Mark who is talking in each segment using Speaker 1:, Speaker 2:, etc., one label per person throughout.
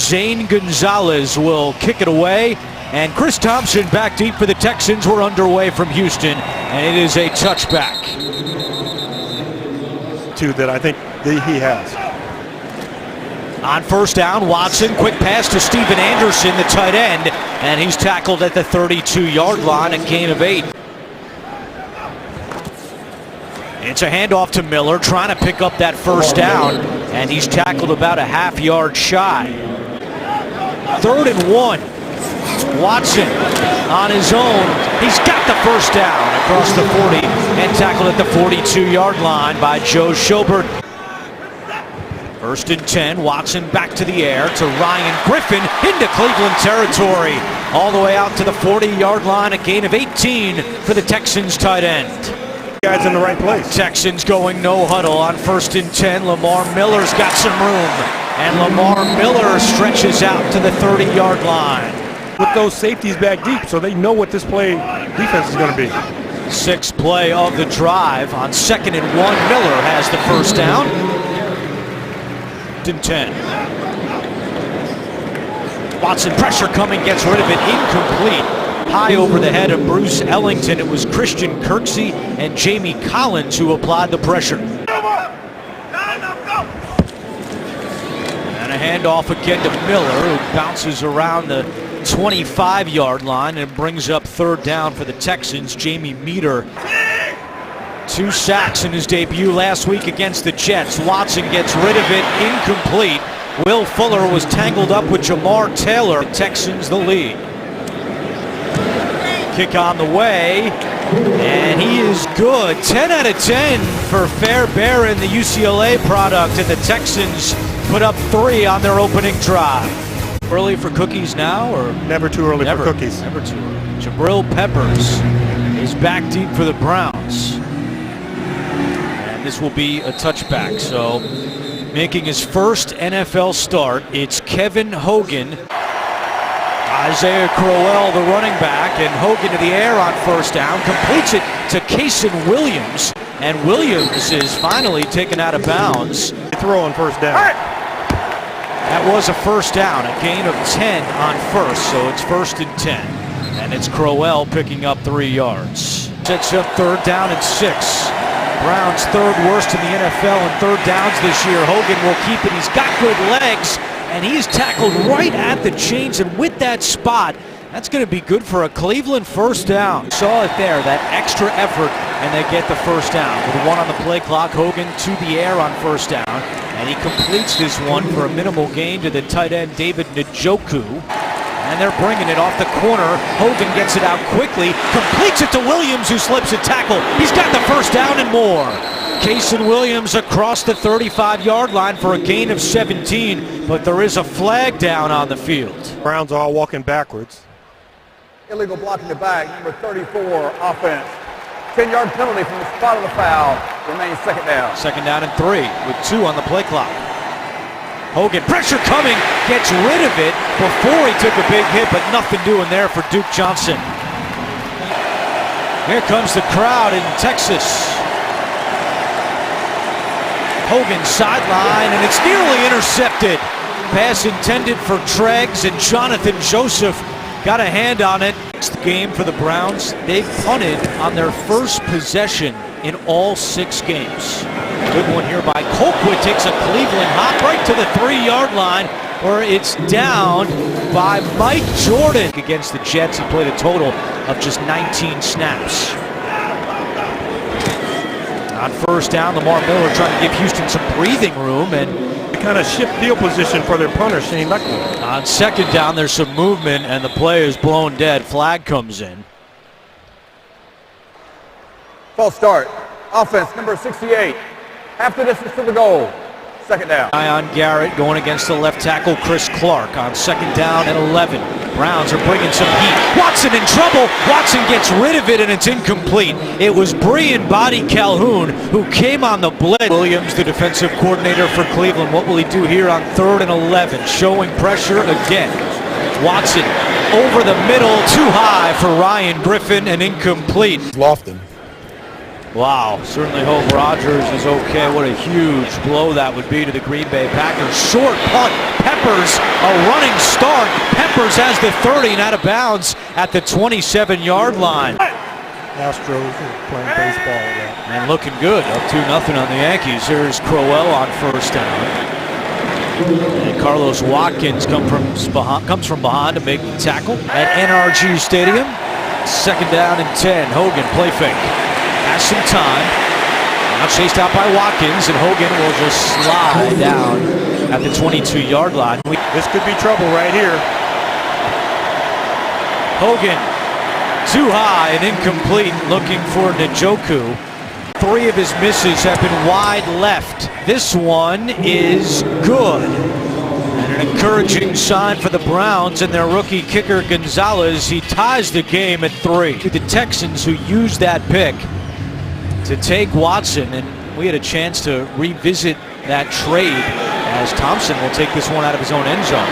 Speaker 1: Zane Gonzalez will kick it away. And Chris Thompson back deep for the Texans. We're underway from Houston, and it is a touchback.
Speaker 2: Two that I think he has.
Speaker 1: On first down, Watson, quick pass to Steven Anderson, the tight end, and he's tackled at the 32-yard line, a gain of 8. It's a handoff to Miller, trying to pick up that first down, and he's tackled about a half-yard shy. 3rd and 1. Watson on his own. He's got the first down across the 40 and tackled at the 42-yard line by Joe Schobert. 1st and 10. Watson back to the air to Ryan Griffin into Cleveland territory. All the way out to the 40-yard line. A gain of 18 for the Texans tight end.
Speaker 2: Guys in the right place.
Speaker 1: Texans going no huddle on 1st and 10. Lamar Miller's got some room. And Lamar Miller stretches out to the 30-yard line.
Speaker 2: With those safeties back deep, so they know what this play defense is going to be.
Speaker 1: 6th play of the drive. On 2nd and 1, Miller has the first down. 10. Watson, pressure coming, gets rid of it, incomplete. High over the head of Bruce Ellington. It was Christian Kirksey and Jamie Collins who applied the pressure. And a handoff again to Miller, who bounces around the 25-yard line and brings up 3rd down for the Texans. Jamie Meter, 2 sacks in his debut last week against the Jets. Watson gets rid of it, incomplete. Will Fuller was tangled up with Jamar Taylor. Texans the lead. Kick on the way, and he is good. 10 out of 10 for Fairbairn, the UCLA product, and the Texans put up 3 on their opening drive. Early for cookies now, or
Speaker 2: never too early for cookies?
Speaker 1: Never too early. Jabril Peppers is back deep for the Browns. And this will be a touchback. So making his first NFL start, it's Kevin Hogan. Isaiah Crowell, the running back, and Hogan to the air on first down, completes it to Kason Williams, and Williams is finally taken out of bounds.
Speaker 2: Throw on first down.
Speaker 1: That was a first down, a gain of 10 on first, so it's 1st and 10. And it's Crowell picking up 3 yards. Sets up 3rd down and 6. Browns 3rd worst in the NFL in 3rd downs this year. Hogan will keep it. He's got good legs, and he's tackled right at the chains, and with that spot, that's going to be good for a Cleveland first down. Saw it there, that extra effort, and they get the first down. With 1 on the play clock, Hogan to the air on first down, and he completes this one for a minimal gain to the tight end, David Njoku. And they're bringing it off the corner. Hogan gets it out quickly, completes it to Williams, who slips a tackle. He's got the first down and more. Kason Williams across the 35-yard line for a gain of 17, but there is a flag down on the field.
Speaker 2: Browns are all walking backwards.
Speaker 3: Illegal blocking the back, number 34 offense. 10-yard penalty from the spot of the foul. Remains 2nd down.
Speaker 1: 2nd down and 3 with 2 on the play clock. Hogan, pressure coming, gets rid of it before he took a big hit, but nothing doing there for Duke Johnson. Here comes the crowd in Texas. Hogan sideline, and it's nearly intercepted. Pass intended for Treggs, and Jonathan Joseph got a hand on it. Next game for the Browns, they've punted on their first possession in all 6 games. Good one here by Colquitt, takes a Cleveland hop right to the 3-yard line, where it's down by Mike Jordan. Against the Jets, he played a total of just 19 snaps. On first down, Lamar Miller trying to give Houston some breathing room, and
Speaker 2: kind of shift field position for their punter, Shane Buckner.
Speaker 1: On 2nd down, there's some movement, and the play is blown dead. Flag comes in.
Speaker 3: False start. Offense, number 68. Half the distance to the goal. 2nd down.
Speaker 1: Ion Garrett going against the left tackle, Chris Clark, on 2nd down and 11. Browns are bringing some heat. Watson in trouble. Watson gets rid of it, and it's incomplete. It was Brian Body Calhoun who came on the blitz. Williams, the defensive coordinator for Cleveland. What will he do here on 3rd and 11? Showing pressure again. Watson over the middle, too high for Ryan Griffin, and incomplete.
Speaker 2: Lofton.
Speaker 1: Wow, certainly hope Rodgers is okay. What a huge blow that would be to the Green Bay Packers. Short punt. Peppers, a running start. Peppers has the 30 and out of bounds at the 27-yard line.
Speaker 2: Astros playing baseball.
Speaker 1: And looking good, up 2-0 on the Yankees. Here's Crowell on first down. And Carlos Watkins comes from behind to make the tackle at NRG Stadium. Second down and 10. Hogan, play fake. Has some time. Now chased out by Watkins, and Hogan will just slide down at the 22-yard line.
Speaker 2: This could be trouble right here.
Speaker 1: Hogan, too high and incomplete, looking for Njoku. 3 of his misses have been wide left. This one is good. And an encouraging sign for the Browns and their rookie kicker Gonzalez. He ties the game at 3. The Texans, who used that pick to take Watson, and we had a chance to revisit that trade as Thompson will take this one out of his own end zone.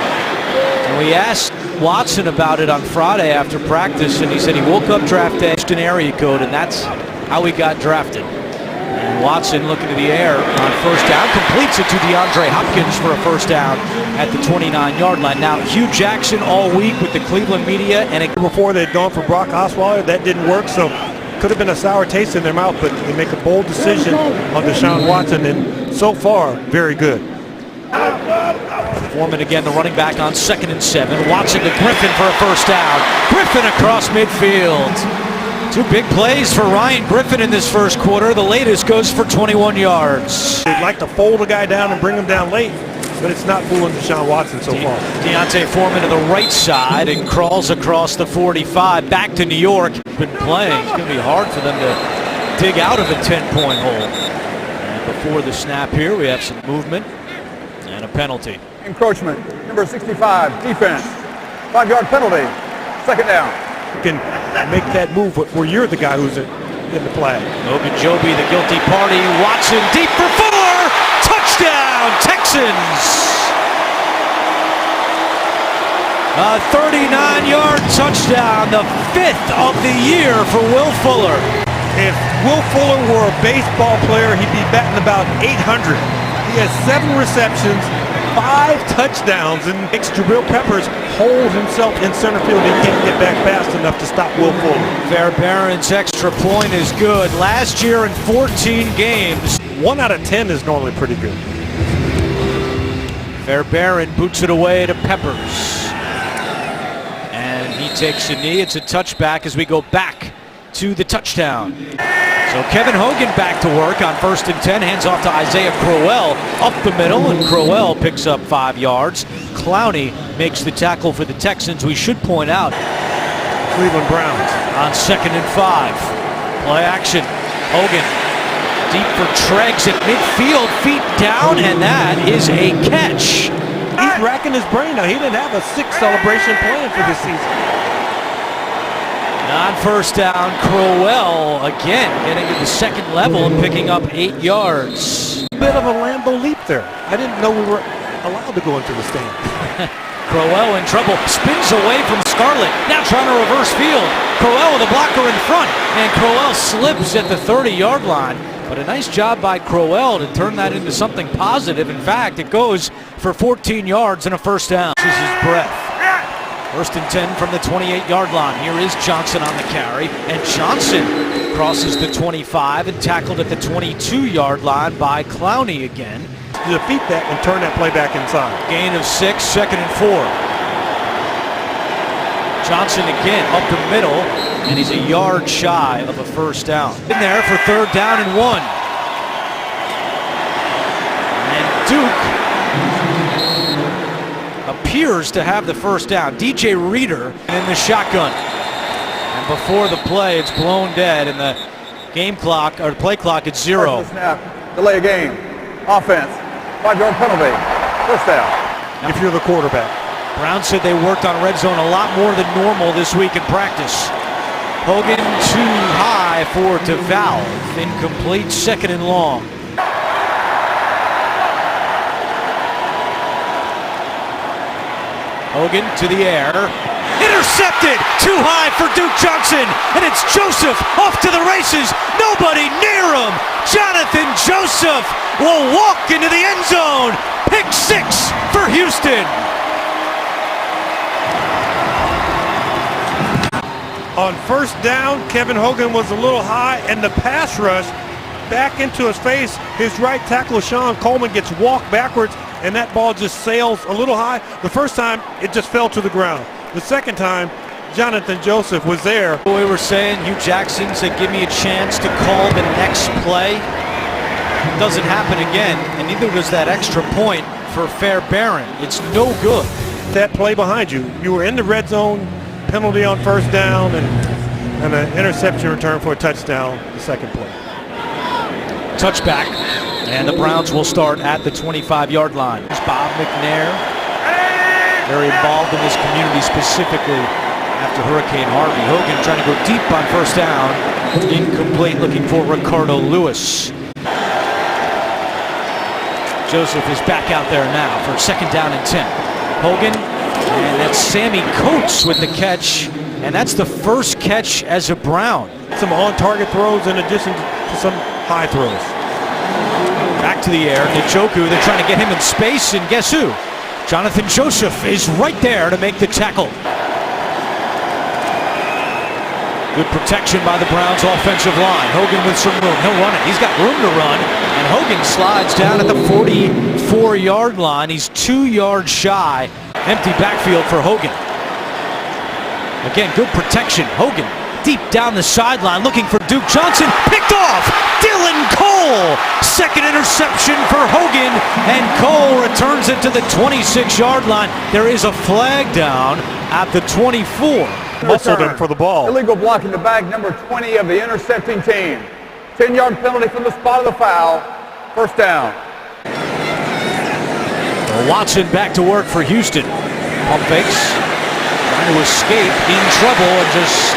Speaker 1: And we asked Watson about it on Friday after practice, and he said he woke up draft day, an area code, and that's how he got drafted. And Watson looking to the air on first down, completes it to DeAndre Hopkins for a first down at the 29-yard line. Now, Hugh Jackson all week with the Cleveland media, and
Speaker 2: before they'd gone for Brock Osweiler, that didn't work, so could have been a sour taste in their mouth, but they make a bold decision on Deshaun Watson, and so far, very good.
Speaker 1: Foreman again, the running back on 2nd and 7. Watson to Griffin for a first down. Griffin across midfield. 2 big plays for Ryan Griffin in this first quarter. The latest goes for 21 yards.
Speaker 2: They'd like to fold a guy down and bring him down late, but it's not fooling Deshaun Watson so far.
Speaker 1: Deontay Foreman to the right side and crawls across the 45 back to New York. Been playing. It's going to be hard for them to dig out of a 10-point hole. And before the snap here, we have some movement and a penalty.
Speaker 3: Encroachment, number 65, defense. 5-yard penalty. Second down.
Speaker 2: You can make that move where you're the guy who's in the flag.
Speaker 1: Ogunjobi, the guilty party. Watson deep for 4. Touchdown, Texans. A 39-yard touchdown, the 5th of the year for Will Fuller.
Speaker 2: If Will Fuller were a baseball player, he'd be batting about 800. He has 7 receptions, 5 touchdowns, and Jabril Peppers holds himself in center field. He can't get back fast enough to stop Will Fuller.
Speaker 1: Fairbairn's extra point is good. Last year in 14 games,
Speaker 2: 1 out of 10 is normally pretty good.
Speaker 1: Fairbairn boots it away to Peppers. And he takes a knee. It's a touchback as we go back to the touchdown. So Kevin Hogan back to work on 1st and 10. Hands off to Isaiah Crowell up the middle, and Crowell picks up 5 yards. Clowney makes the tackle for the Texans. We should point out
Speaker 2: Cleveland Browns
Speaker 1: on 2nd and 5. Play action. Hogan deep for Treggs at midfield, feet down, and that is a catch.
Speaker 2: He's racking his brain now. He didn't have a 6th celebration plan for this season.
Speaker 1: On first down, Crowell again getting to the 2nd level and picking up 8 yards.
Speaker 2: A bit of a Lambeau leap there. I didn't know we were allowed to go into the stand.
Speaker 1: Crowell in trouble, spins away from Scarlett, now trying to reverse field. Crowell with a blocker in front, and Crowell slips at the 30-yard line. But a nice job by Crowell to turn that into something positive. In fact, it goes for 14 yards and a first down. This is his breath. 1st and 10 from the 28-yard line. Here is Johnson on the carry, and Johnson crosses the 25 and tackled at the 22-yard line by Clowney again.
Speaker 2: To defeat that and turn that play back inside.
Speaker 1: Gain of 6, 2nd and 4. Johnson again up the middle, and he's a yard shy of a first down. In there for 3rd down and 1. And Duke appears to have the first down. DJ Reader in the shotgun. And before the play, it's blown dead, and the game clock, or the play clock, at 0.
Speaker 3: Snap, delay game, offense, 5-yard penalty, first down.
Speaker 2: If you're the quarterback.
Speaker 1: Brown said they worked on red zone a lot more than normal this week in practice. Hogan too high for DeValve. Incomplete, 2nd and long. Hogan to the air. Intercepted! Too high for Duke Johnson. And it's Joseph off to the races. Nobody near him. Jonathan Joseph will walk into the end zone. Pick six for Houston.
Speaker 2: On first down, Kevin Hogan was a little high, and the pass rush back into his face. His right tackle, Sean Coleman, gets walked backwards, and that ball just sails a little high. The first time, it just fell to the ground. The second time, Jonathan Joseph was there.
Speaker 1: We were saying, Hugh Jackson said, give me a chance to call the next play. It doesn't happen again, and neither does that extra point for Fairbairn. It's no good.
Speaker 2: That play behind you, you were in the red zone, penalty on first down, and an interception return for a touchdown, the second play.
Speaker 1: Touchback, and the Browns will start at the 25-yard line. Here's Bob McNair, very involved in this community, specifically after Hurricane Harvey. Hogan trying to go deep on first down. Incomplete, looking for Ricardo Lewis. Joseph is back out there now for second down and 10. Hogan, and that's Sammy Coates with the catch, and that's the first catch as a Brown.
Speaker 2: Some on-target throws in addition to some high throws.
Speaker 1: Back to the air, Njoku, they're trying to get him in space, and guess who? Jonathan Joseph is right there to make the tackle. Good protection by the Browns offensive line. Hogan with some room. He'll run it. He's got room to run. And Hogan slides down at the 44-yard line. He's 2 yards shy. Empty backfield for Hogan. Again, good protection. Hogan deep down the sideline looking for Duke Johnson. Picked off. Dylan Cole. Second interception for Hogan. And Cole returns it to the 26-yard line. There is a flag down at the 24.
Speaker 2: Muscled him for the ball.
Speaker 3: Illegal block in the back, number 20 of the intercepting team. 10-yard penalty from the spot of the foul. First down.
Speaker 1: Watson back to work for Houston. Pump fakes. Trying to escape. In trouble and just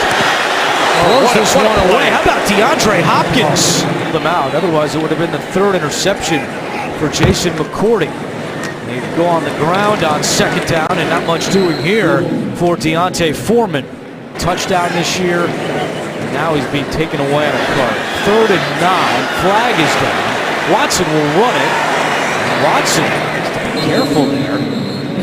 Speaker 1: throws this one away. How about DeAndre Hopkins? Them out. Otherwise, it would have been the third interception for Jason McCourty. They go on the ground on second down, and not much doing here for Deontay Foreman. Touchdown this year, and now he's being taken away on a card. 3rd and 9, flag is down. Watson will run it. And Watson has to be careful there.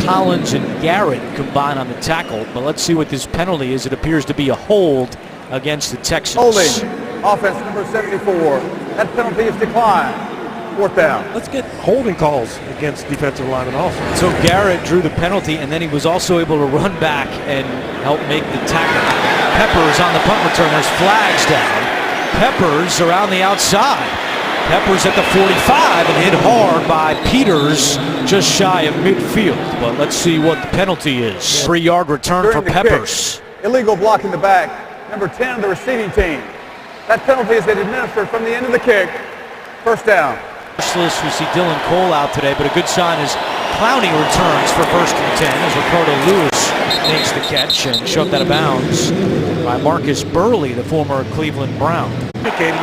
Speaker 1: Collins and Garrett combine on the tackle, but let's see what this penalty is. It appears to be a hold against the Texans.
Speaker 3: Holding, offense number 74. That penalty is declined. 4th down.
Speaker 2: Let's get holding calls against defensive linemen also.
Speaker 1: So Garrett drew the penalty, and then he was also able to run back and help make the tackle. Peppers on the punt return. There's flags down. Peppers around the outside. Peppers at the 45 and hit hard by Peters just shy of midfield. But let's see what the penalty is. 3-yard return
Speaker 3: During
Speaker 1: for
Speaker 3: the
Speaker 1: Peppers.
Speaker 3: kick, illegal block in the back, number 10 of the receiving team. That penalty is administered from the end of the kick. First down.
Speaker 1: We see Dylan Cole out today, but a good sign is Clowney returns for 1st and 10 as Ricardo Lewis makes the catch and shoved out of bounds by Marcus Burley, the former Cleveland Brown.
Speaker 2: Communicating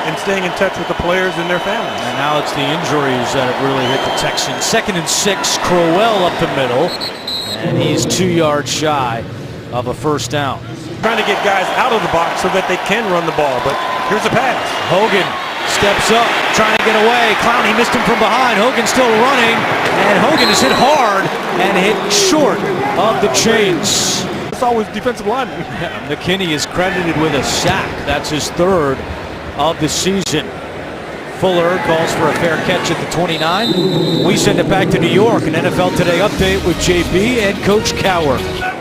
Speaker 2: and staying in touch with the players and their families.
Speaker 1: And now it's the injuries that have really hit the Texans. 2nd and 6, Crowell up the middle, and he's 2 yards shy of a first down.
Speaker 2: Trying to get guys out of the box so that they can run the ball, but here's a pass.
Speaker 1: Hogan steps up, trying to get away. Clowney missed him from behind. Hogan still running, and Hogan is hit hard and hit short of the chains.
Speaker 2: It's always defensive lineman.
Speaker 1: Yeah, McKinney is credited with a sack. That's his 3rd of the season. Fuller calls for a fair catch at the 29. We send it back to New York. An NFL Today update with JB and Coach Cowher.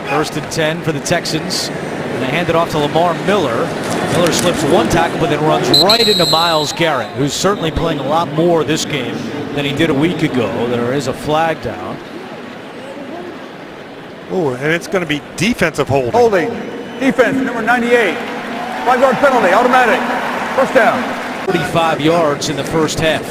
Speaker 1: 1st and 10 for the Texans. And they hand it off to Lamar Miller. Miller slips one tackle, but then runs right into Myles Garrett, who's certainly playing a lot more this game than he did a week ago. There is a flag down.
Speaker 2: Oh, and it's going to be defensive holding.
Speaker 3: Holding, defense number 98. 5-yard penalty, automatic. First down.
Speaker 1: 45 yards in the first half.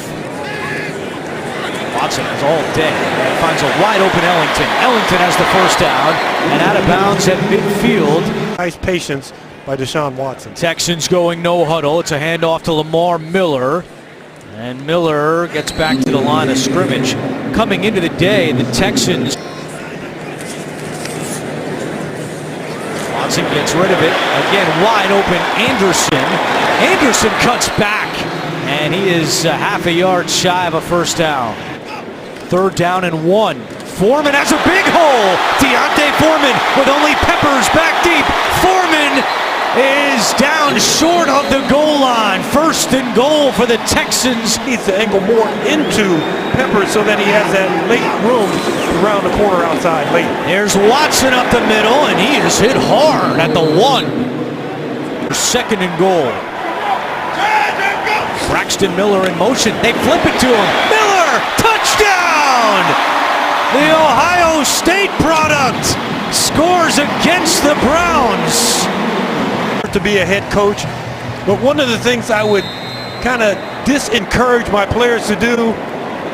Speaker 1: Watson has all day and finds a wide open Ellington. Ellington has the first down and out of bounds at midfield.
Speaker 2: Nice patience by Deshaun Watson.
Speaker 1: Texans going no huddle. It's a handoff to Lamar Miller. And Miller gets back to the line of scrimmage. Coming into the day, the Texans Johnson gets rid of it. Again, wide open Anderson. Anderson cuts back, and he is half a yard shy of a first down. 3rd down and 1. Foreman has a big hole. Deontay Foreman with only Peppers back deep. Foreman is down short of the goal line. 1st and goal for the Texans.
Speaker 2: He needs to angle more into Peppers so that he has that late room around the corner outside late.
Speaker 1: There's Watson up the middle, and he is hit hard at the 1. 2nd and goal. Braxton Miller in motion. They flip it to him. Miller, touchdown! The Ohio State product scores against the Browns.
Speaker 2: To be a head coach, but one of the things I would kind of disencourage my players to do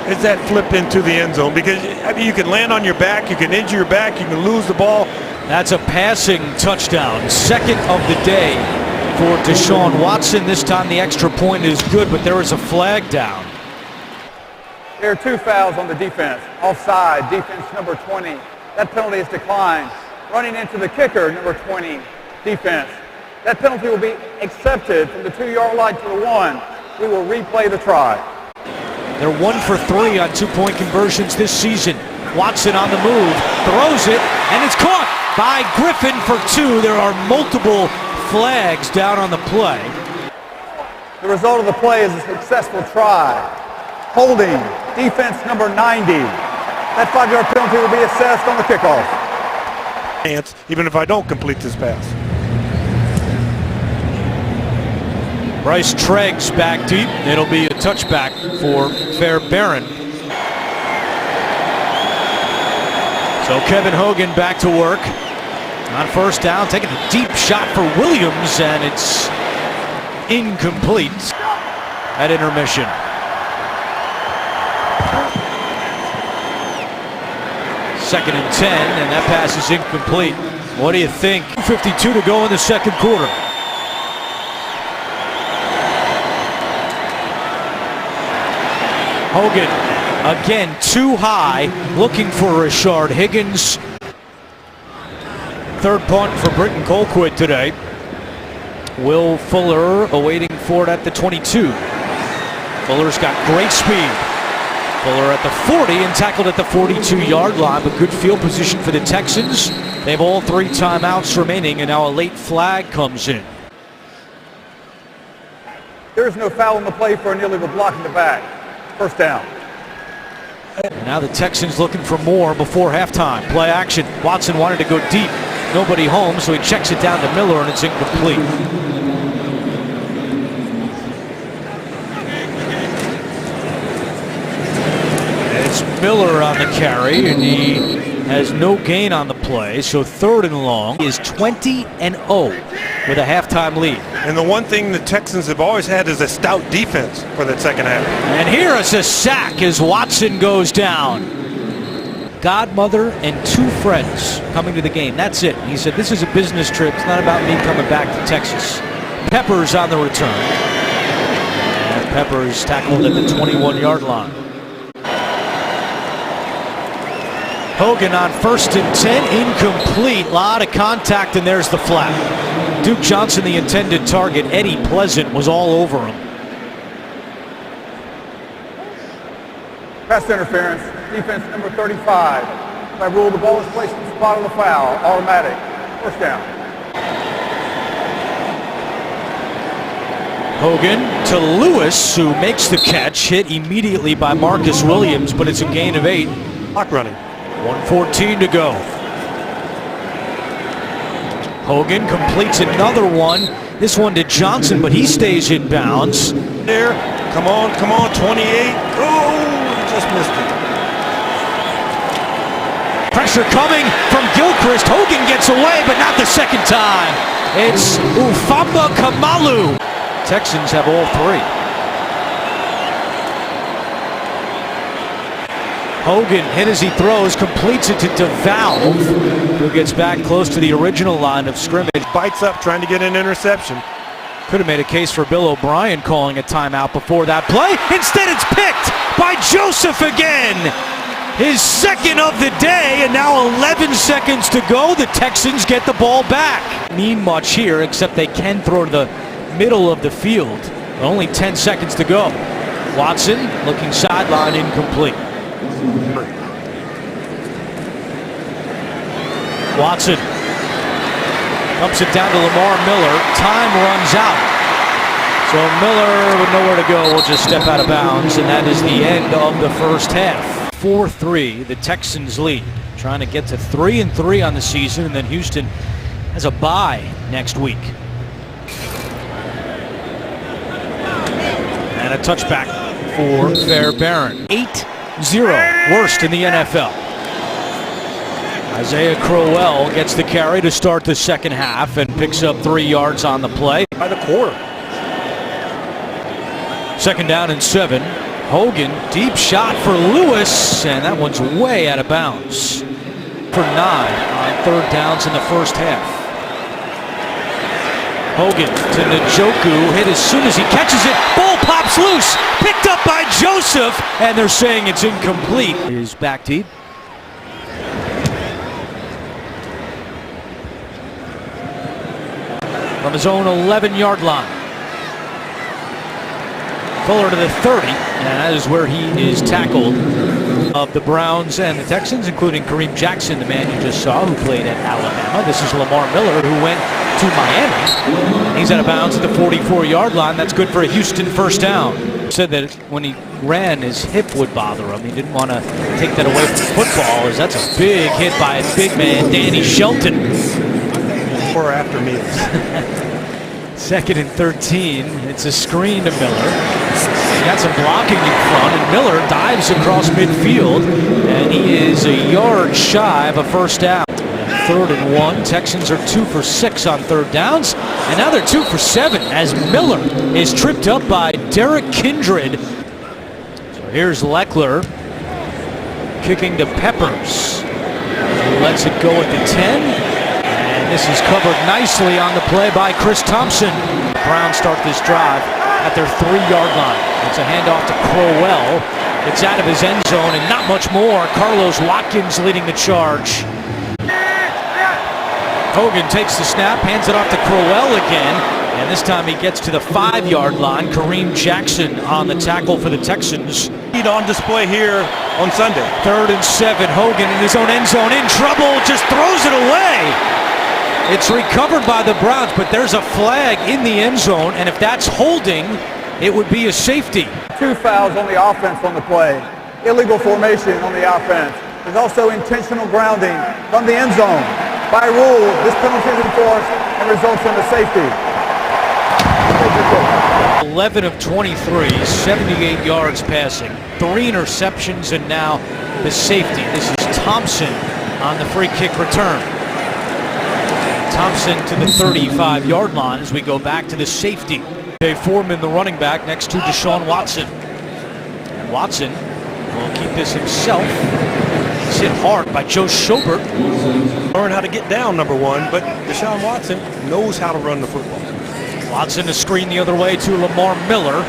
Speaker 2: is that flip into the end zone, because I mean, you can land on your back, you can injure your back, you can lose the ball.
Speaker 1: That's a passing touchdown. 2nd of the day for Deshaun Watson. This time the extra point is good, but there is a flag down.
Speaker 3: There are 2 fouls on the defense. Offside, defense number 20. That penalty is declined. Running into the kicker, number 20, defense. That penalty will be accepted from the 2-yard line to the 1. We will replay the try.
Speaker 1: They're 1 for 3 on 2-point conversions this season. Watson on the move, throws it, and it's caught by Griffin for 2. There are multiple flags down on the play.
Speaker 3: The result of the play is a successful try. Holding, defense number 90. That 5-yard penalty will be assessed on the kickoff.
Speaker 2: Even if I don't complete this pass.
Speaker 1: Bryce Treggs back deep. It'll be a touchback for Fairbairn. So Kevin Hogan back to work. On 1st down, taking a deep shot for Williams, and it's incomplete at intermission. Second and 10, and that pass is incomplete. What do you think? 2:52 to go in the 2nd quarter. Hogan, again, too high, looking for Rashard Higgins. 3rd punt for Britton Colquitt today. Will Fuller awaiting for it at the 22. Fuller's got great speed. Fuller at the 40 and tackled at the 42-yard line, but good field position for the Texans. They have all 3 timeouts remaining, and now a late flag comes in.
Speaker 3: There is no foul on the play for an illegal block in the back. 1st down.
Speaker 1: And now the Texans looking for more before halftime. Play action. Watson wanted to go deep. Nobody home, so he checks it down to Miller, and it's incomplete. It's Miller on the carry, and he has no gain on the play, so 3rd and long. He is 20-0 with a halftime lead.
Speaker 2: And the one thing the Texans have always had is a stout defense for that 2nd half.
Speaker 1: And here is a sack as Watson goes down. Godmother and 2 friends coming to the game. That's it. He said, this is a business trip. It's not about me coming back to Texas. Peppers on the return. And Peppers tackled at the 21-yard line. Hogan on 1st and 10, incomplete. Lot of contact, and there's the flag. Duke Johnson, the intended target. Eddie Pleasant was all over him.
Speaker 3: Pass interference, defense number 35. By rule, the ball is placed in the spot of the foul, automatic. 1st down.
Speaker 1: Hogan to Lewis, who makes the catch, hit immediately by Marcus Williams, but it's a gain of 8.
Speaker 2: Clock running.
Speaker 1: 1:14 to go. Hogan completes another one. This one to Johnson, but he stays in bounds.
Speaker 2: There, come on, 28. Oh, just missed it.
Speaker 1: Pressure coming from Gilchrist. Hogan gets away, but not the 2nd time. It's Ufamba Kamalu. Texans have all 3. Hogan hit as he throws, completes it to DeValve, who gets back close to the original line of scrimmage.
Speaker 2: Bites up, trying to get an interception.
Speaker 1: Could have made a case for Bill O'Brien calling a timeout before that play. Instead, it's picked by Joseph again. his second of the day, and now 11 seconds to go. The Texans get the ball back. Mean much here, except they can throw to the middle of the field. Only 10 seconds to go. Watson looking sideline, incomplete. Watson dumps it down to Lamar Miller. Time runs out. So Miller with nowhere to go will just step out of bounds, and that is the end of the first half. 4-3, the Texans lead. Trying to get to 3-3 on the season, and then Houston has a bye next week. And a touchback for Fairbairn. 8-0, worst in the NFL. Isaiah Crowell gets the carry to start the second half and picks up 3 yards on the play.
Speaker 2: By the quarter.
Speaker 1: Second down and 7. Hogan, deep shot for Lewis, and that one's way out of bounds. For 9 on third downs in the first half. Hogan to Njoku, hit as soon as he catches it. Ball pops loose, picked up by Joseph, and they're saying it's incomplete. Is back deep. From his own 11-yard line. Fuller to the 30, and that is where he is tackled. Of the Browns and the Texans, including Kareem Jackson, the man you just saw, who played at Alabama. This is Lamar Miller, who went to Miami. He's out of bounds at the 44-yard line. That's good for a Houston first down. He said that when he ran, his hip would bother him. He didn't want to take that away from football, as that's a big hit by a big man, Danny Shelton.
Speaker 2: Or after meals.
Speaker 1: Second and 13. It's a screen to Miller. He got some blocking in front, and Miller dives across midfield, and he is a yard shy of a first down. Third and 1. Texans are 2 for 6 on third downs, and now they're 2 for 7 as Miller is tripped up by Derek Kindred. So here's Leckler kicking to Peppers. He lets it go at the 10. This is covered nicely on the play by Chris Thompson. The Browns start this drive at their 3-yard line. It's a handoff to Crowell. It's out of his end zone and not much more. Carlos Watkins leading the charge. Hogan takes the snap, hands it off to Crowell again, and this time he gets to the 5-yard line. Kareem Jackson on the tackle for the Texans.
Speaker 2: On display here on Sunday.
Speaker 1: 3rd and 7. Hogan in his own end zone, in trouble, just throws it away. It's recovered by the Browns, but there's a flag in the end zone, and if that's holding, it would be a safety. 2
Speaker 3: fouls on the offense on the play. Illegal formation on the offense. There's also intentional grounding from the end zone. By rule, this penalty is enforced and results in a safety.
Speaker 1: 11 of 23, 78 yards passing, 3 interceptions, and now the safety. This is Thompson on the free kick return. Thompson to the 35-yard line as we go back to the safety. Dave Foreman, the running back, next to Deshaun Watson. And Watson will keep this himself. He's hit hard by Joe Schobert.
Speaker 2: Learn how to get down, number 1, but Deshaun Watson knows how to run the football.
Speaker 1: Watson a screen the other way to Lamar Miller.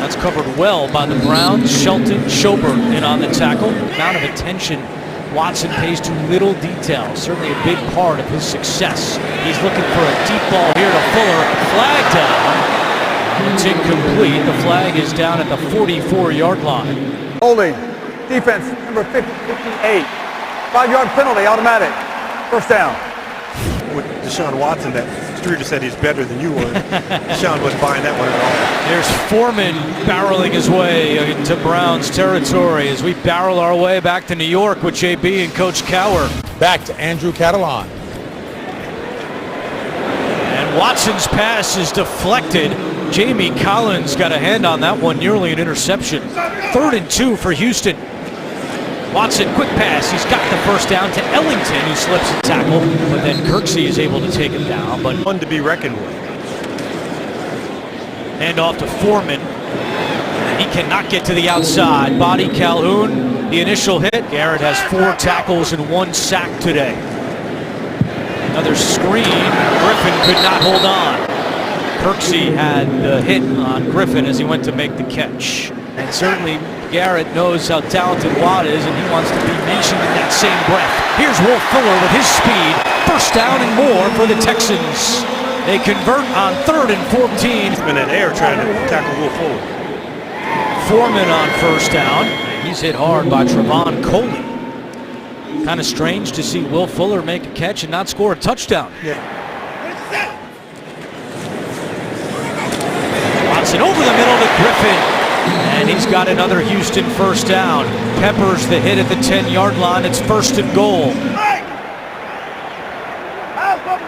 Speaker 1: That's covered well by the Browns. Shelton, Schobert in on the tackle. Amount of attention Watson pays to little detail. Certainly a big part of his success. He's looking for a deep ball here to Fuller. Flag down. It's incomplete. The flag is down at the 44-yard line.
Speaker 3: Holding. Defense, number 58. 5-yard penalty, automatic. First down.
Speaker 2: With Deshaun Watson, that Streeter said he's better than you were. Deshaun wasn't buying that one at all.
Speaker 1: There's Foreman barreling his way into Browns territory as we barrel our way back to New York with JB and Coach Cower.
Speaker 4: Back to Andrew Catalan.
Speaker 1: And Watson's pass is deflected. Jamie Collins got a hand on that one, nearly an interception. 3rd and 2 for Houston. Watson, quick pass. He's got the first down to Ellington, who slips a tackle, but then Kirksey is able to take him down. But
Speaker 2: one to be reckoned with.
Speaker 1: Hand off to Foreman. He cannot get to the outside. Body Calhoun, the initial hit. Garrett has 4 tackles and 1 sack today. Another screen. Griffin could not hold on. Kirksey had the hit on Griffin as he went to make the catch. And certainly Garrett knows how talented Watt is, and he wants to be mentioned in that same breath. Here's Will Fuller with his speed. First down and more for the Texans. They convert on 3rd and 14.
Speaker 2: He's been in air trying to tackle Will Fuller.
Speaker 1: Foreman on first down. He's hit hard by Trevon Coley. Kind of strange to see Will Fuller make a catch and not score a touchdown.
Speaker 2: Yeah.
Speaker 1: Watson over the middle to Griffin. And he's got another Houston first down. Peppers the hit at the 10-yard line. It's 1st and goal.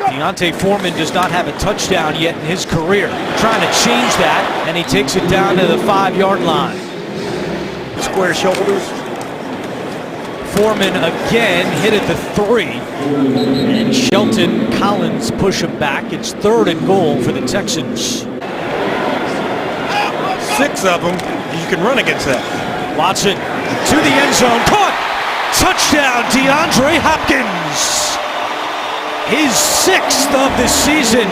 Speaker 1: Deontay Foreman does not have a touchdown yet in his career. Trying to change that, and he takes it down to the 5-yard line.
Speaker 2: Square shoulders.
Speaker 1: Foreman again hit at the 3. And Shelton Collins push him back. It's 3rd and goal for the Texans.
Speaker 2: 6 of them. You can run against that.
Speaker 1: Watson to the end zone. Caught! Touchdown, DeAndre Hopkins. His 6th of the season.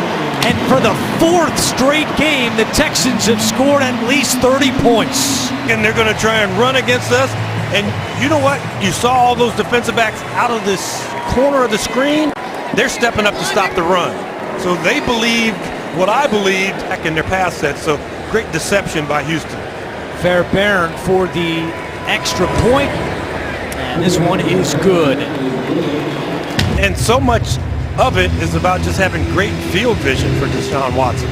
Speaker 1: And for the 4th straight game, the Texans have scored at least 30 points.
Speaker 2: And they're going to try and run against us. And you know what? You saw all those defensive backs out of this corner of the screen. They're stepping up to stop the run. So they believed what I believed back in their pass set. So great deception by Houston.
Speaker 1: Fairbairn for the extra point. And this one is good.
Speaker 2: And so much of it is about just having great field vision for Deshaun Watson.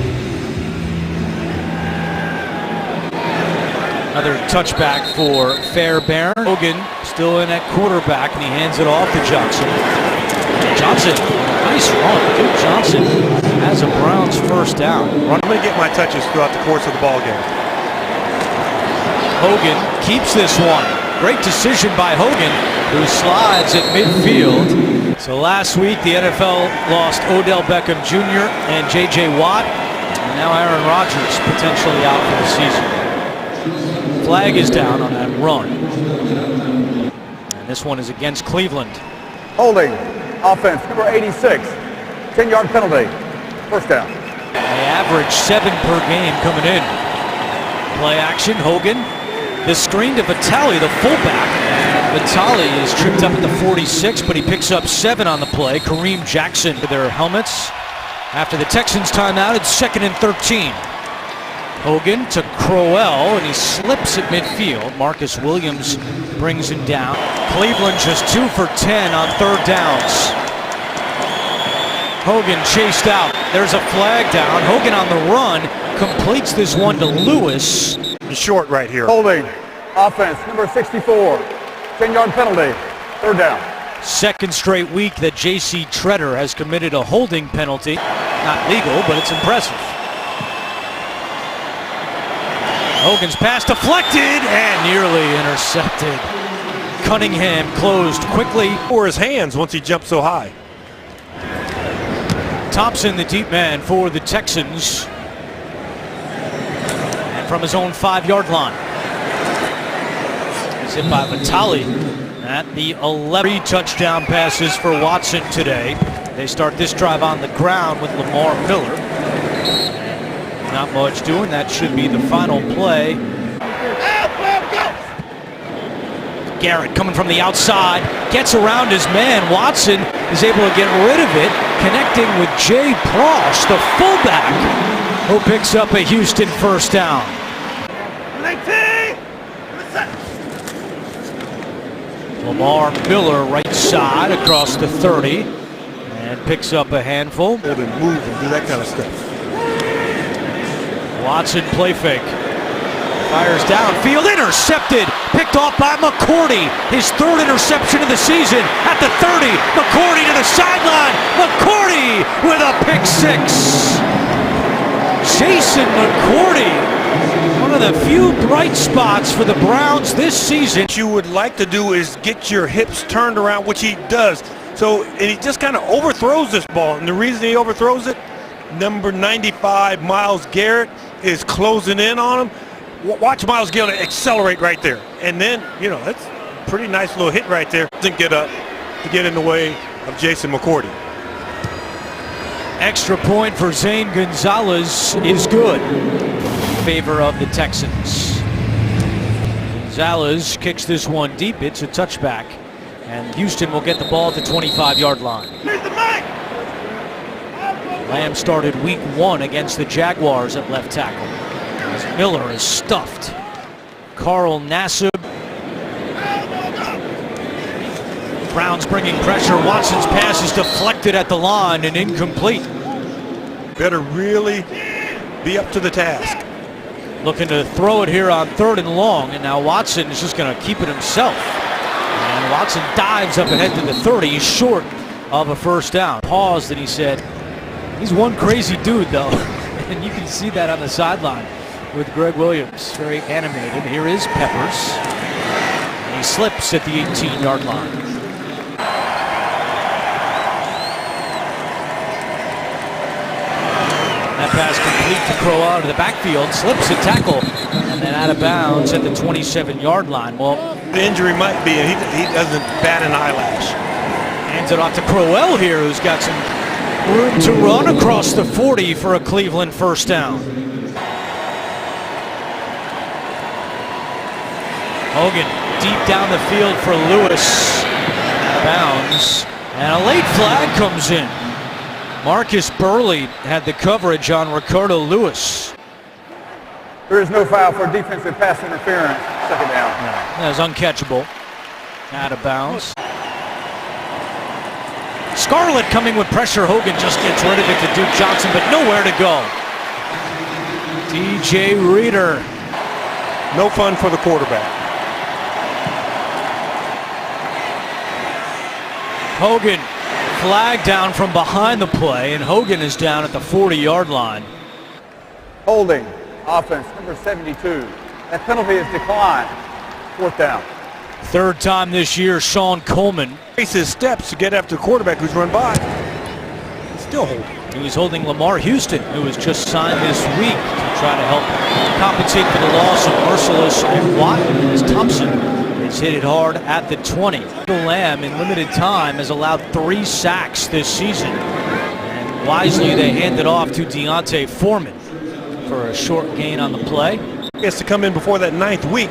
Speaker 1: Another touchback for Fairbairn. Hogan still in at quarterback, and he hands it off to Johnson. Johnson, nice run. Duke Johnson has a Browns first down.
Speaker 2: I'm going to get my touches throughout the course of the ball game.
Speaker 1: Hogan keeps this one. Great decision by Hogan, who slides at midfield. So last week, the NFL lost Odell Beckham Jr. and J.J. Watt. And now Aaron Rodgers potentially out for the season. Flag is down on that run. And this one is against Cleveland.
Speaker 3: Holding. Offense, number 86. 10-yard penalty. First down.
Speaker 1: They average 7 per game coming in. Play action, Hogan. The screen to Vitale, the fullback. Vitale is tripped up at the 46, but he picks up 7 on the play. Kareem Jackson with their helmets. After the Texans timeout, it's 2nd and 13. Hogan to Crowell, and he slips at midfield. Marcus Williams brings him down. Cleveland just 2 for 10 on 3rd downs. Hogan chased out. There's a flag down. Hogan on the run completes this one to Lewis.
Speaker 2: Short right here.
Speaker 3: Holding. Offense, number 64. 10-yard penalty. 3rd down.
Speaker 1: 2nd straight week that J.C. Treader has committed a holding penalty. Not legal, but it's impressive. Hogan's pass deflected and nearly intercepted. Cunningham closed quickly.
Speaker 2: For his hands once he jumped so high.
Speaker 1: Thompson, the deep man for the Texans. And from his own 5-yard line. He's hit by Vitale at the 11. 3 touchdown passes for Watson today. They start this drive on the ground with Lamar Miller. Not much doing. That should be the final play. Garrett coming from the outside, gets around his man. Watson is able to get rid of it, connecting with Jay Prosh, the fullback, who picks up a Houston first down. Lamar Miller right side across the 30 and picks up a handful.
Speaker 2: Move and do that kind of stuff.
Speaker 1: Watson play fake. Fires downfield, intercepted, picked off by McCourty. His 3rd interception of the season at the 30. McCourty to the sideline. McCourty with a pick 6. Jason McCourty, one of the few bright spots for the Browns this season.
Speaker 2: What you would like to do is get your hips turned around, which he does. So, and he just kind of overthrows this ball. And the reason he overthrows it, number 95, Myles Garrett, is closing in on him. Watch Myles Garrett accelerate right there. And then, you know, that's a pretty nice little hit right there. Doesn't get up to get in the way of Jason McCourty.
Speaker 1: Extra point for Zane Gonzalez is good in favor of the Texans. Gonzalez kicks this one deep. It's a touchback. And Houston will get the ball at the 25-yard line. Lamb started week 1 against the Jaguars at left tackle. As Miller is stuffed. Carl Nassib. Browns bringing pressure. Watson's pass is deflected at the line and incomplete.
Speaker 2: Better really be up to the task.
Speaker 1: Looking to throw it here on 3rd and long, and now Watson is just going to keep it himself. And Watson dives up ahead to the 30. He's short of a first down. Paused and he said, he's one crazy dude though. And you can see that on the sideline with Greg Williams. Very animated. Here is Peppers. And he slips at the 18-yard line. That pass complete to Crow out of the backfield, slips a tackle, and then out of bounds at the 27-yard line. Well,
Speaker 2: the injury might be, and he doesn't bat an eyelash.
Speaker 1: Hands it off to Crowell here, who's got some room to run across the 40 for a Cleveland first down. Hogan deep down the field for Lewis. Out of bounds, and a late flag comes in. Marcus Burley had the coverage on Ricardo Lewis.
Speaker 3: There is no foul for defensive pass interference. Second down.
Speaker 1: That was uncatchable. Out of bounds. Scarlett coming with pressure. Hogan just gets rid of it to Duke Johnson, but nowhere to go. DJ Reader.
Speaker 2: No fun for the quarterback.
Speaker 1: Hogan. Flag down from behind the play, and Hogan is down at the 40-yard line.
Speaker 3: Holding. Offense, number 72. That penalty is declined. 4th down.
Speaker 1: 3rd time this year, Sean Coleman.
Speaker 2: Trace his steps to get after the quarterback who's run by. He's still holding.
Speaker 1: He was holding Lamar Houston, who was just signed this week to try to help compensate for the loss of Merciless and Watt, as Thompson has hit it hard at the 20. Lamb in limited time has allowed 3 sacks this season. And wisely they hand it off to Deontay Foreman for a short gain on the play.
Speaker 2: He has to come in before that 9th week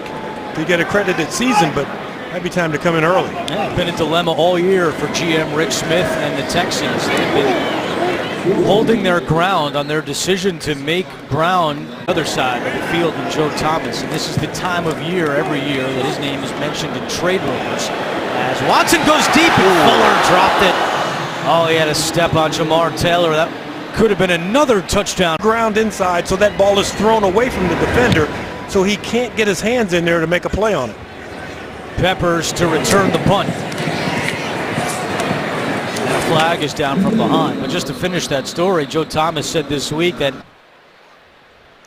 Speaker 2: to get a credited season, but might be time to come in early.
Speaker 1: Yeah, been a dilemma all year for GM Rick Smith and the Texans. They've been holding their ground on their decision to make Brown the other side of the field than Joe Thomas. And this is the time of year every year that his name is mentioned in trade rumors. As Watson goes deep and Fuller dropped it. Oh, he had a step on Jamar Taylor. That could have been another touchdown.
Speaker 2: Ground inside, so that ball is thrown away from the defender, so he can't get his hands in there to make a play on it.
Speaker 1: Peppers to return the punt. And a flag is down from behind. But just to finish that story, Joe Thomas said this week that...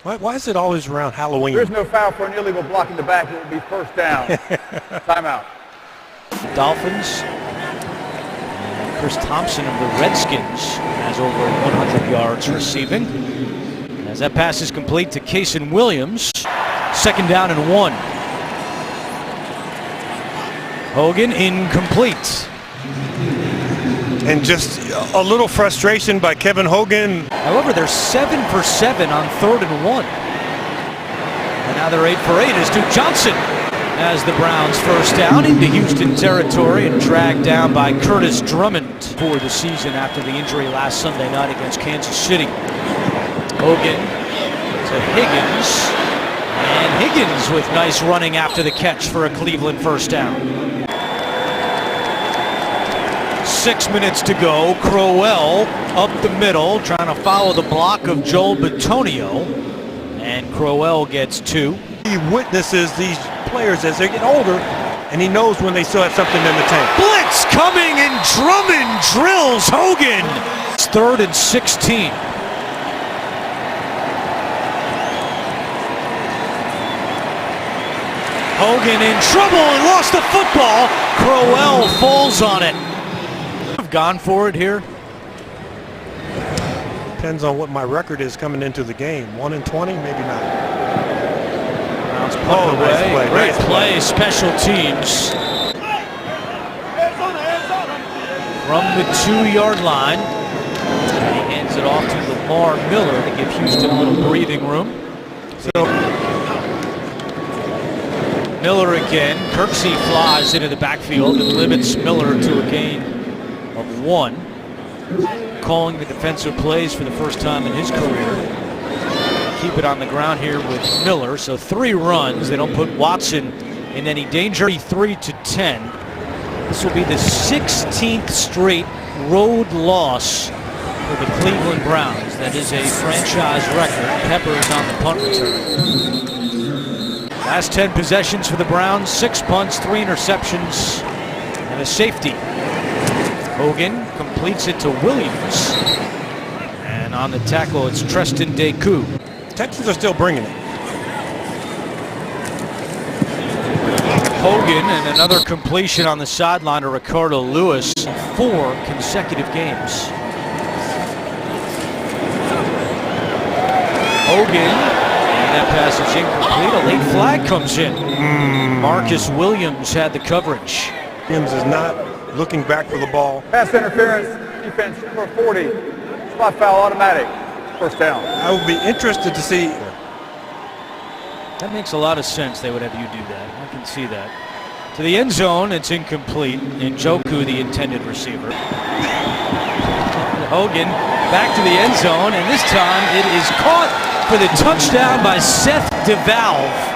Speaker 2: Why is it always around Halloween?
Speaker 3: There's no foul for an illegal block in the back. It will be 1st down. Timeout.
Speaker 1: Dolphins. And Chris Thompson of the Redskins has over 100 yards receiving. As that pass is complete to Kason Williams. 2nd down and 1. Hogan incomplete.
Speaker 2: And just a little frustration by Kevin Hogan.
Speaker 1: However, they're 7 for 7 on 3rd and 1. And now they're 8 for 8 as Duke Johnson has the Browns first down into Houston territory and dragged down by Curtis Drummond for the season after the injury last Sunday night against Kansas City. Hogan to Higgins. And Higgins with nice running after the catch for a Cleveland first down. 6 minutes to go. Crowell up the middle, trying to follow the block of Joel Bitonio. And Crowell gets 2.
Speaker 2: He witnesses these players as they get older, and he knows when they still have something in the tank.
Speaker 1: Blitz coming, and Drummond drills Hogan. It's 3rd and 16. Hogan in trouble and lost the football. Crowell falls on it. I've gone for it here.
Speaker 2: Depends on what my record is coming into the game. 1-20, maybe not.
Speaker 1: Browns punt away.
Speaker 2: Nice play.
Speaker 1: Great
Speaker 2: Nice
Speaker 1: play, special teams. From the 2-yard line. And he hands it off to Lamar Miller to give Houston a little breathing room.
Speaker 2: So
Speaker 1: Miller again. Kirksey flies into the backfield and limits Miller to a gain of 1. Calling the defensive plays for the first time in his career. Keep it on the ground here with Miller. So 3 runs. They don't put Watson in any danger. 3-10. This will be the 16th straight road loss for the Cleveland Browns. That is a franchise record. Peppers on the punt return. Last 10 possessions for the Browns, 6 punts, 3 interceptions, and a safety. Hogan completes it to Williams. And on the tackle, it's Treston Deku.
Speaker 2: Texans are still bringing it.
Speaker 1: Hogan and another completion on the sideline to Ricardo Lewis. 4 consecutive games. Hogan, and that pass is incomplete. A late flag comes in. Marcus Williams had the coverage.
Speaker 2: Williams is not looking back for the ball.
Speaker 3: Pass interference, defense number 40. Spot foul automatic. First down.
Speaker 2: I would be interested to see.
Speaker 1: That makes a lot of sense. They would have you do that. I can see that. To the end zone, it's incomplete. Njoku, the intended receiver. Hogan back to the end zone, and this time it is caught for the touchdown by Seth DeValve.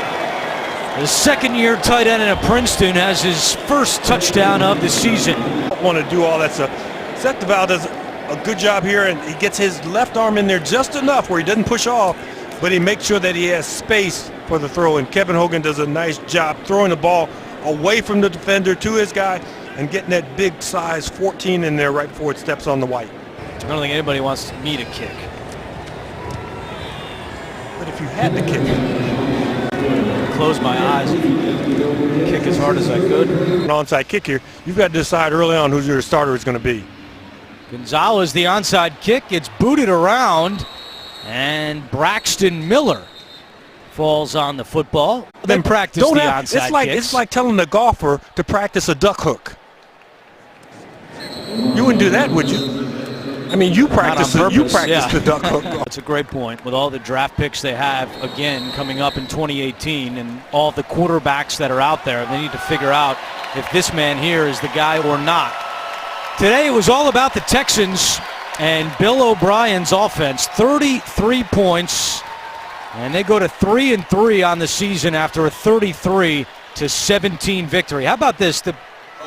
Speaker 1: The second-year tight end in Princeton has his first touchdown of the season.
Speaker 2: Don't want to do all that stuff. Seth DeValve does a good job here, and he gets his left arm in there just enough where he doesn't push off, but he makes sure that he has space for the throw. And Kevin Hogan does a nice job throwing the ball away from the defender to his guy and getting that big size 14 in there right before it steps on the white.
Speaker 1: I don't think anybody wants me to kick.
Speaker 2: But if you had to kick it,
Speaker 1: Close my eyes and kick as hard as I could.
Speaker 2: an onside kick here, you've got to decide early on who your starter is going to be.
Speaker 1: Gonzalez, the onside kick. It's booted around, and Braxton Miller falls on the football. Then practice the onside kicks.
Speaker 2: It's like telling the golfer to practice a duck hook. You wouldn't do that, would you? I mean, you practice the duck hook.
Speaker 1: That's a great point. With all the draft picks they have, again, coming up in 2018, and all the quarterbacks that are out there, they need to figure out if this man here is the guy or not. Today it was all about the Texans and Bill O'Brien's offense. 33 points, and they go to 3-3 on the season after a 33-17 victory. How about this? The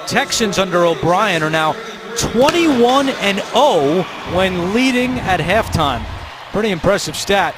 Speaker 1: Texans under O'Brien are now 21-0 when leading at halftime. Pretty impressive stat.